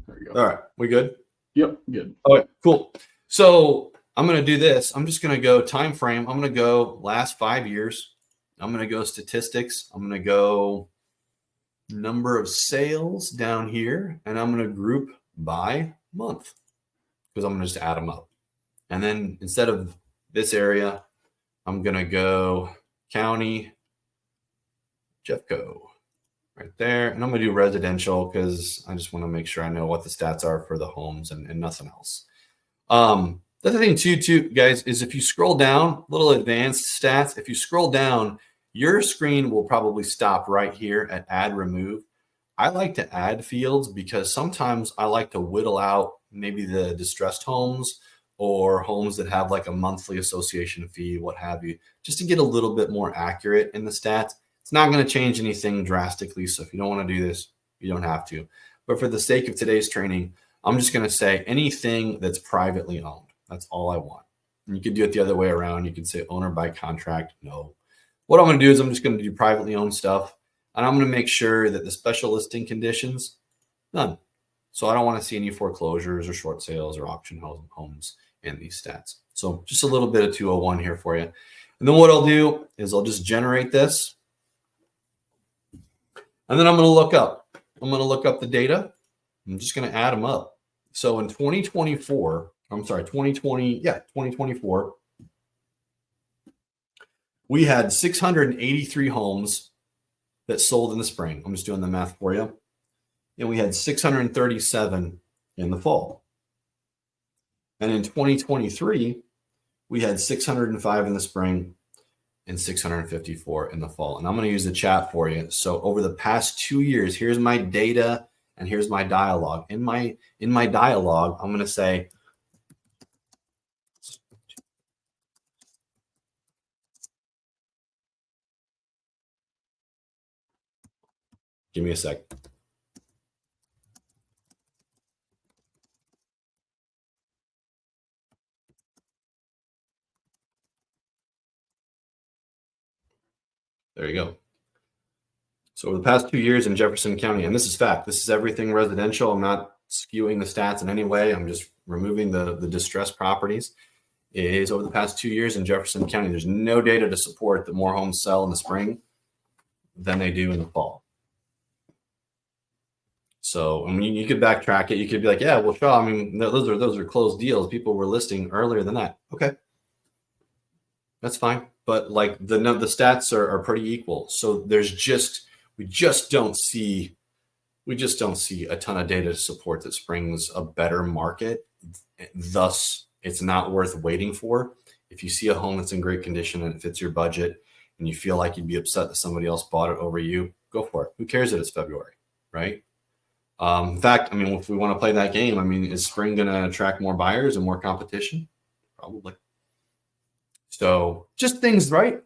There we go. All right. We good? Yep. Good. All right. Cool. So I'm going to do this. I'm just going to go time frame. I'm going to go last 5 years. I'm going to go statistics. I'm going to go number of sales down here, and I'm going to group by month because I'm going to just add them up. And then instead of this area, I'm going to go county, Jeffco right there. And I'm going to do residential because I just want to make sure I know what the stats are for the homes and nothing else. The other thing too, guys, is if you scroll down, little advanced stats, if you scroll down, your screen will probably stop right here at add remove. I like to add fields because sometimes I like to whittle out maybe the distressed homes or homes that have like a monthly association fee, what have you, just to get a little bit more accurate in the stats. It's not going to change anything drastically. So if you don't want to do this, you don't have to. But for the sake of today's training, I'm just going to say anything that's privately owned. That's all I want. And you could do it the other way around. You could say owner by contract. No. What I'm going to do is I'm just going to do privately owned stuff. And I'm going to make sure that the special listing conditions, none. So I don't want to see any foreclosures or short sales or auction homes in these stats. So just a little bit of 201 here for you. And then what I'll do is I'll just generate this. And then I'm going to look up. I'm going to look up the data. I'm just going to add them up. So in 2024, I'm sorry, 2024, we had 683 homes that sold in the spring. I'm just doing the math for you. And we had 637 in the fall. And in 2023, we had 605 in the spring and 654 in the fall. And I'm going to use the chat for you. So over the past 2 years, here's my data and here's my dialogue. In my dialogue, I'm going to say, give me a sec. There you go. So over the past 2 years in Jefferson County, and this is fact, this is everything residential. I'm not skewing the stats in any way. I'm just removing the distressed properties. Is over the past 2 years in Jefferson County, there's no data to support that more homes sell in the spring than they do in the fall. So, I mean, you could backtrack it. You could be like, yeah, well, Shaw, I mean, those are closed deals. People were listing earlier than that. Okay. That's fine. But like the stats are pretty equal. So we just don't see a ton of data to support that spring's a better market. Thus, it's not worth waiting for. If you see a home that's in great condition and it fits your budget and you feel like you'd be upset that somebody else bought it over you, go for it. Who cares that it's February, right? In fact, I mean, if we want to play that game, I mean, is spring going to attract more buyers and more competition? Probably. So just things, right?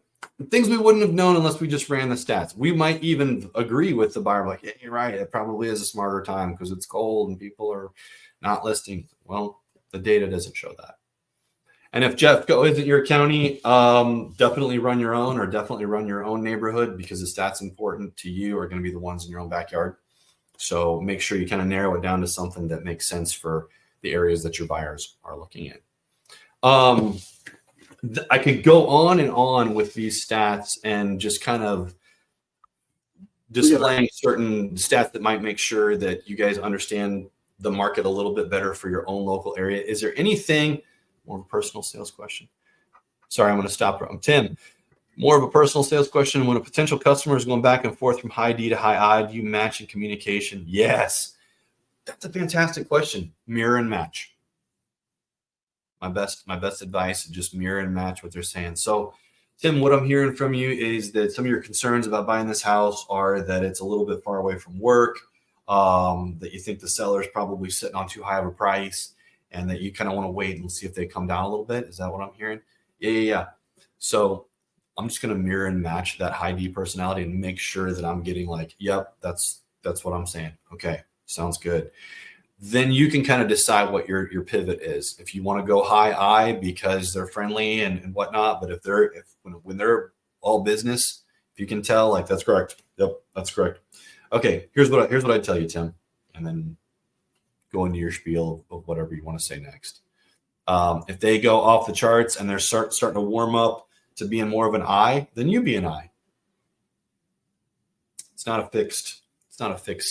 Things we wouldn't have known unless we just ran the stats. We might even agree with the buyer, like, yeah, you're right. It probably is a smarter time because it's cold and people are not listing. Well, the data doesn't show that. And if Jeff isn't your county, definitely run your own or definitely run your own neighborhood because the stats important to you are going to be the ones in your own backyard. So make sure you kind of narrow it down to something that makes sense for the areas that your buyers are looking at. I could go on and on with these stats and just kind of displaying certain stats that might make sure that you guys understand the market a little bit better for your own local area. Is there anything, more of a personal sales question? Sorry, I'm going to stop. Tim, more of a personal sales question. When a potential customer is going back and forth from high D to high I, do you match in communication? Yes. That's a fantastic question. Mirror and match. My best advice is just mirror and match what they're saying. So, Tim, what I'm hearing from you is that some of your concerns about buying this house are that it's a little bit far away from work, that you think the seller's probably sitting on too high of a price, and that you kind of want to wait and see if they come down a little bit. Is that what I'm hearing? Yeah. So I'm just going to mirror and match that high D personality and make sure that I'm getting like, yep, that's what I'm saying. Okay, sounds good. Then you can kind of decide what your pivot is. If you want to go high I because they're friendly and whatnot, but when they're all business, if you can tell, like, that's correct. Yep, that's correct. Okay, here's what I'd tell you, Tim, and then go into your spiel of whatever you want to say next. If they go off the charts and they're starting to warm up to being more of an I, then you be an I. It's not a fixed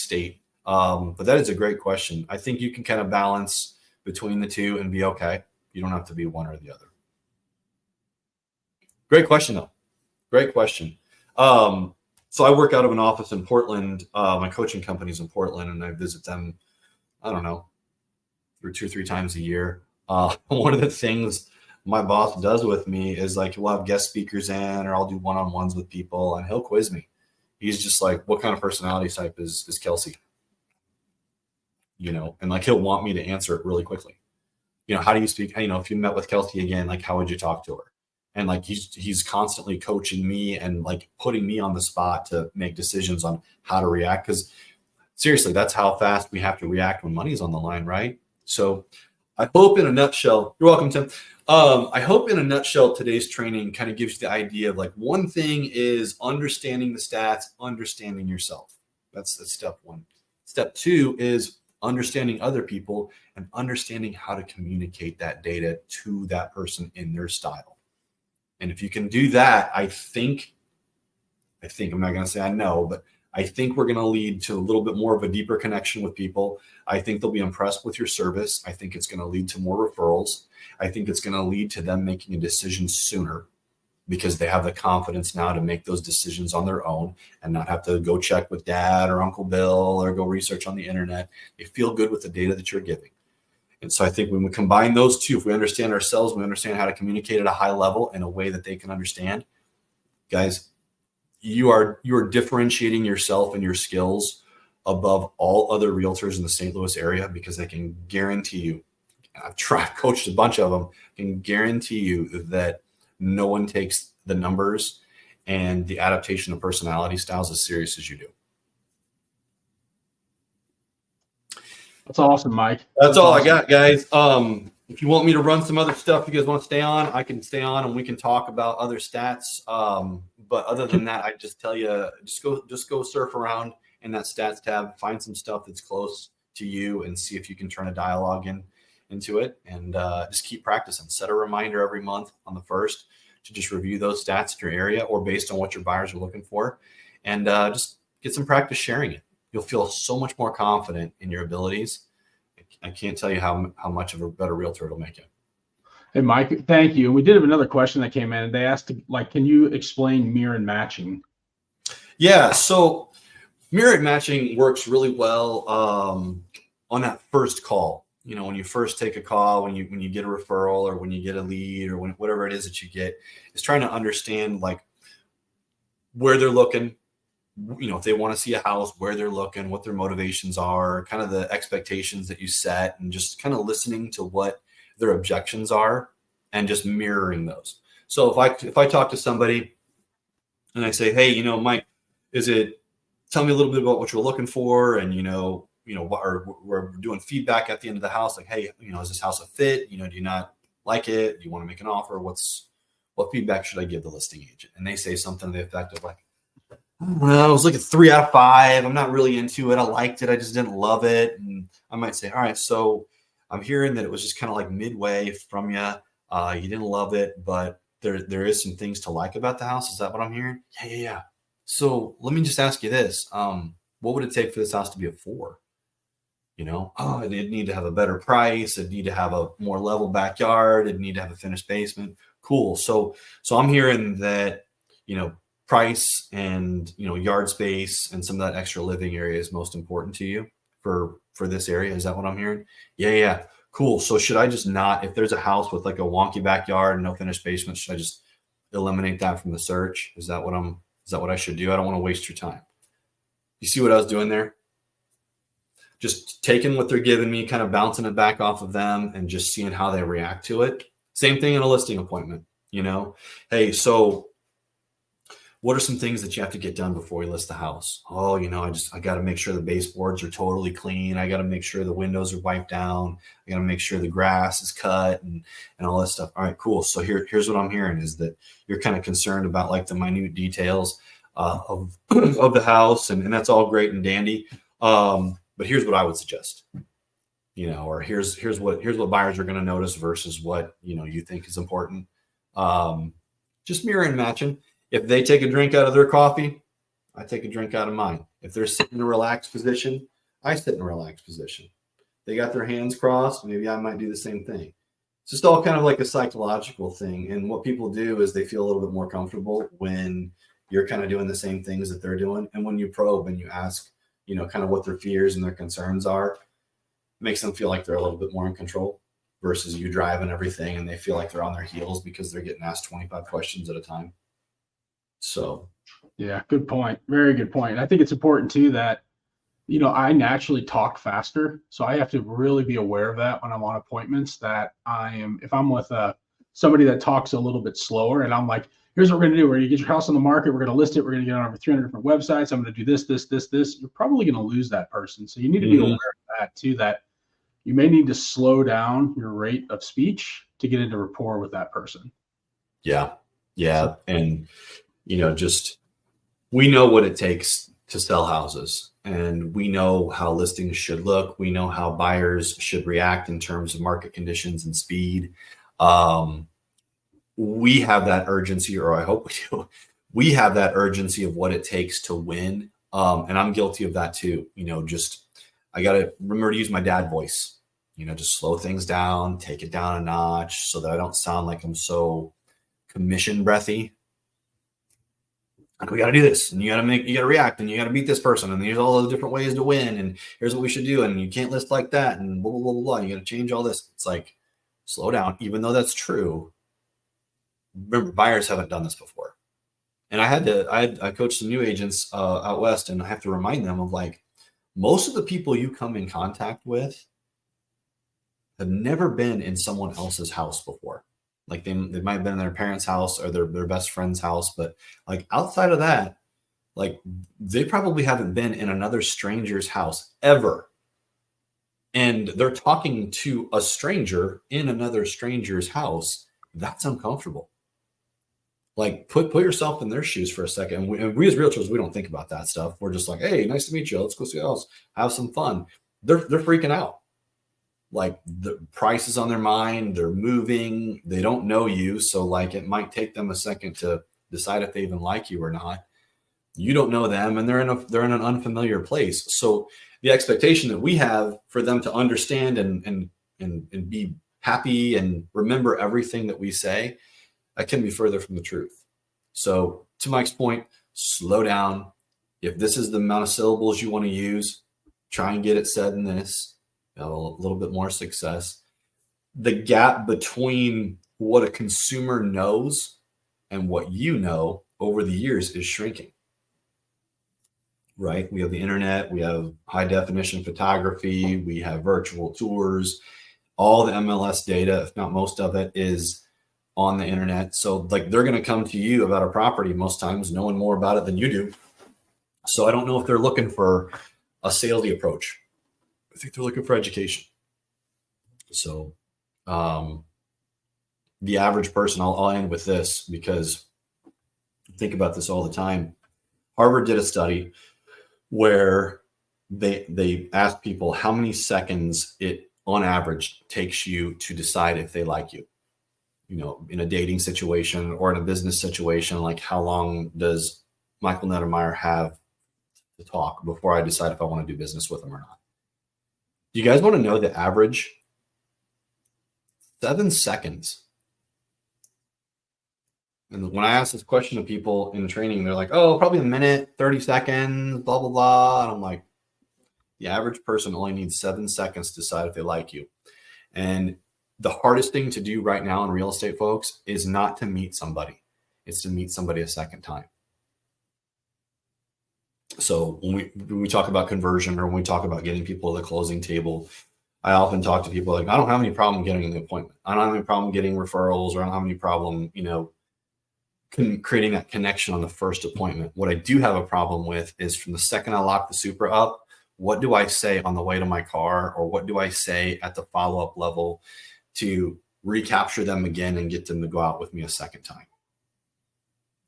state. But that is a great question. I think you can kind of balance between the two and be okay. You don't have to be one or the other. Great question, though. Great question. So I work out of an office in Portland. My coaching company's in Portland, and I visit them, I don't know, 2 or 3 times a year. One of the things my boss does with me is like, we'll have guest speakers in, or I'll do one-on-ones with people, and he'll quiz me. He's just like, what kind of personality type is Kelsey? You know, and like, he'll want me to answer it really quickly. You know, how do you speak? You know, if you met with Kelsey again, like, how would you talk to her? And like, he's constantly coaching me and like putting me on the spot to make decisions on how to react. Because seriously, that's how fast we have to react when money's on the line, right? So I hope in a nutshell, you're welcome, Tim. I hope in a nutshell, today's training kind of gives you the idea of like, one thing is understanding the stats, understanding yourself. That's step one. Step two is understanding other people and understanding how to communicate that data to that person in their style. And if you can do that, I think I'm not going to say I know, but I think we're going to lead to a little bit more of a deeper connection with people. I think they'll be impressed with your service. I think it's going to lead to more referrals. I think it's going to lead to them making a decision sooner because they have the confidence now to make those decisions on their own and not have to go check with dad or Uncle Bill or go research on the internet. They feel good with the data that you're giving. And so I think when we combine those two, if we understand ourselves, we understand how to communicate at a high level in a way that they can understand, guys, you are differentiating yourself and your skills above all other realtors in the St. Louis area, because I can guarantee you, I've coached a bunch of them, can guarantee you that no one takes the numbers and the adaptation of personality styles as serious as you do. That's awesome, Mike. That's all awesome. I got, guys. If you want me to run some other stuff, you guys want to stay on, I can stay on and we can talk about other stats. But other than that, I just tell you, just go surf around in that stats tab, find some stuff that's close to you and see if you can turn a dialogue into it, and just keep practicing. Set a reminder every month on the 1st to just review those stats in your area or based on what your buyers are looking for, and just get some practice sharing it. You'll feel so much more confident in your abilities. I can't tell you how much of a better realtor it'll make you. Hey, Mike, thank you. And we did have another question that came in. They asked, like, can you explain mirror and matching? Yeah, so mirror and matching works really well on that first call. You know, when you first take a call, when you get a referral or when you get a lead or whatever it is that you get, is trying to understand like where they're looking, you know, if they want to see a house, where they're looking, what their motivations are, kind of the expectations that you set, and just kind of listening to what their objections are and just mirroring those. So if I talk to somebody and I say, hey, you know, Mike, tell me a little bit about what you're looking for, and we're doing feedback at the end of the house, like, hey, you know, is this house a fit? You know, do you not like it? Do you want to make an offer? What feedback should I give the listing agent? And they say something to the effect of like, well, I was looking 3 out of 5. I'm not really into it. I liked it. I just didn't love it. And I might say, all right, so I'm hearing that it was just kind of like midway from you. You didn't love it, but there is some things to like about the house. Is that what I'm hearing? Yeah. So let me just ask you this. What would it take for this house to be a 4? You know, it'd need to have a better price. It'd need to have a more level backyard. It'd need to have a finished basement. Cool. So I'm hearing that, you know, price and, you know, yard space and some of that extra living area is most important to you for this area. Is that what I'm hearing? Yeah. Cool. So should I just not, if there's a house with like a wonky backyard and no finished basement, should I just eliminate that from the search? Is that what I should do? I don't want to waste your time. You see what I was doing there? Just taking what they're giving me, kind of bouncing it back off of them and just seeing how they react to it. Same thing in a listing appointment, you know? Hey, so what are some things that you have to get done before you list the house? Oh, you know, I got to make sure the baseboards are totally clean. I got to make sure the windows are wiped down. I got to make sure the grass is cut and all that stuff. All right, cool. So here's what I'm hearing is that you're kind of concerned about like the minute details of the house, and that's all great and dandy. But here's what I would suggest, you know, or here's what buyers are going to notice versus what, you know, you think is important. Just mirror and matching. If they take a drink out of their coffee, I take a drink out of mine. If they're sitting in a relaxed position, I sit in a relaxed position. They got their hands crossed, maybe I might do the same thing. It's just all kind of like a psychological thing. And what people do is they feel a little bit more comfortable when you're kind of doing the same things that they're doing. And when you probe and you ask, you know, kind of what their fears and their concerns are, it makes them feel like they're a little bit more in control versus you driving everything and they feel like they're on their heels because they're getting asked 25 questions at a time. So, yeah, good point. Very good point. I think it's important too that, you know, I naturally talk faster. So I have to really be aware of that when I'm on appointments, that if I'm with somebody that talks a little bit slower and I'm like, here's what we're going to do. We're going to get your house on the market. We're going to list it. We're going to get on over 300 different websites. I'm going to do this. You're probably going to lose that person. So you need to be aware of that too, that you may need to slow down your rate of speech to get into rapport with that person. Yeah. And, you know, just, we know what it takes to sell houses and we know how listings should look. We know how buyers should react in terms of market conditions and speed. we have that urgency, or I hope we do. We have that urgency of what it takes to win. And I'm guilty of that too. Just I got to remember to use my dad voice, just slow things down, take it down a notch so that I don't sound like I'm so commission breathy. Like, we got to do this, and you got to react, and you got to beat this person, and here's all the different ways to win, and here's what we should do, and you can't list like that, and blah, blah, blah, blah, blah. You got to change all this. It's like, slow down. Even though that's true, remember, buyers haven't done this before. And I coached some new agents out west, and I have to remind them of, like, most of the people you come in contact with have never been in someone else's house before. Like, they might have been in their parents' house or their best friend's house, but like outside of that, like, they probably haven't been in another stranger's house ever. And they're talking to a stranger in another stranger's house. That's uncomfortable. Like, put yourself in their shoes for a second. And we as realtors, we don't think about that stuff. We're just like, hey, nice to meet you. Let's go see the house, have some fun. They're freaking out. Like, the price is on their mind. They're moving. They don't know you. So, like, it might take them a second to decide if they even like you or not. You don't know them, and they're in an unfamiliar place. So the expectation that we have for them to understand and be happy and remember everything that we say, that can be further from the truth. So, to Mike's point, slow down. If this is the amount of syllables you want to use, try and get it said in this. A little bit more success. The gap between what a consumer knows and what you know over the years is shrinking. Right? We have the internet, we have high definition photography, we have virtual tours. All the MLS data, if not most of it, is on the internet. So, like, they're going to come to you about a property most times knowing more about it than you do. So I don't know if they're looking for a salesy approach. I think they're looking for education. So the average person, I'll end with this because I think about this all the time. Harvard did a study where they asked people how many seconds it on average takes you to decide if they like you. In a dating situation or in a business situation, like, how long does Michael Nettermeyer have to talk before I decide if I want to do business with him or not? Do you guys want to know the average? 7 seconds. And when I ask this question to people in training, they're like, oh, probably a minute, 30 seconds, blah, blah, blah. And I'm like, the average person only needs 7 seconds to decide if they like you. And the hardest thing to do right now in real estate, folks, is not to meet somebody. It's to meet somebody a second time. So when we talk about conversion, or when we talk about getting people to the closing table, I often talk to people like, I don't have any problem getting an appointment. I don't have any problem getting referrals, or I don't have any problem, creating that connection on the first appointment. What I do have a problem with is, from the second I lock the Supra up, what do I say on the way to my car, or what do I say at the follow-up level to recapture them again and get them to go out with me a second time?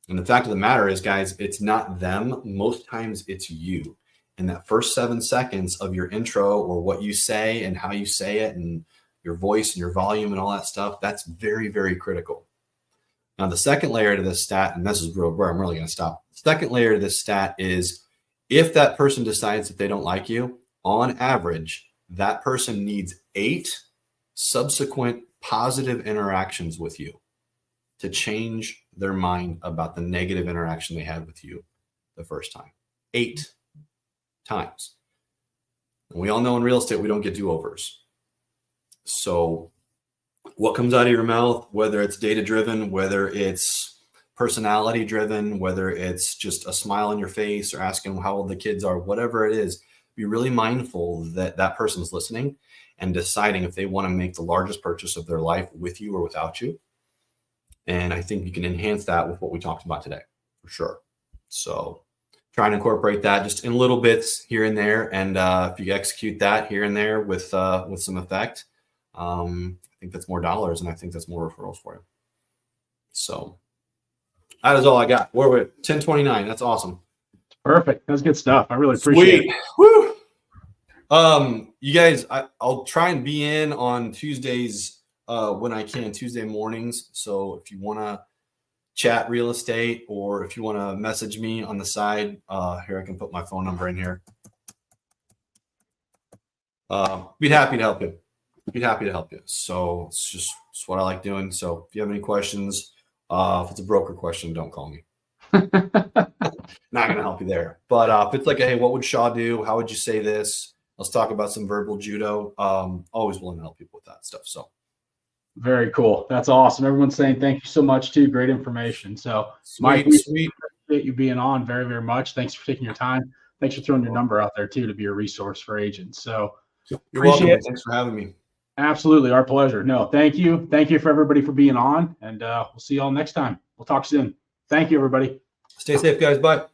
And the fact of the matter is, guys, it's not them. Most times it's you. And that first 7 seconds of your intro, or what you say and how you say it, and your voice and your volume and all that stuff, that's very, very critical. Now, the second layer to this stat, and this is where I'm really going to stop. The second layer to this stat is, if that person decides that they don't like you, on average, that person needs 8 subsequent positive interactions with you to change their mind about the negative interaction they had with you the first time. 8 times. And we all know in real estate, we don't get do-overs. So what comes out of your mouth, whether it's data-driven, whether it's personality-driven, whether it's just a smile on your face or asking how old the kids are, whatever it is, be really mindful that that person's listening and deciding if they want to make the largest purchase of their life with you or without you. And I think you can enhance that with what we talked about today, for sure. So try and incorporate that just in little bits here and there. And if you execute that here and there with some effect, I think that's more dollars, and I think that's more referrals for you. So that is all I got. We're at 10:29. That's awesome. Perfect. That's good stuff. I really appreciate it. Woo! You guys, I'll try and be in on Tuesdays when I can, Tuesday mornings. So if you want to chat real estate, or if you want to message me on the side, here, I can put my phone number in here. Be happy to help you. Be happy to help you. So it's what I like doing. So if you have any questions, if it's a broker question, don't call me. Not going to help you there. But if it's like, hey, what would Shaw do? How would you say this? Let's talk about some verbal judo. Always willing to help people with that stuff. So very cool. That's awesome. Everyone's saying thank you so much too. Great information. So Mike, we appreciate you being on very, very much. Thanks for taking your time. Thanks for throwing your number out there too to be a resource for agents. So you're welcome. Thanks for having me. Absolutely. Our pleasure. No, thank you. Thank you for everybody for being on, and we'll see y'all next time. We'll talk soon. Thank you, everybody. Stay safe, guys. Bye.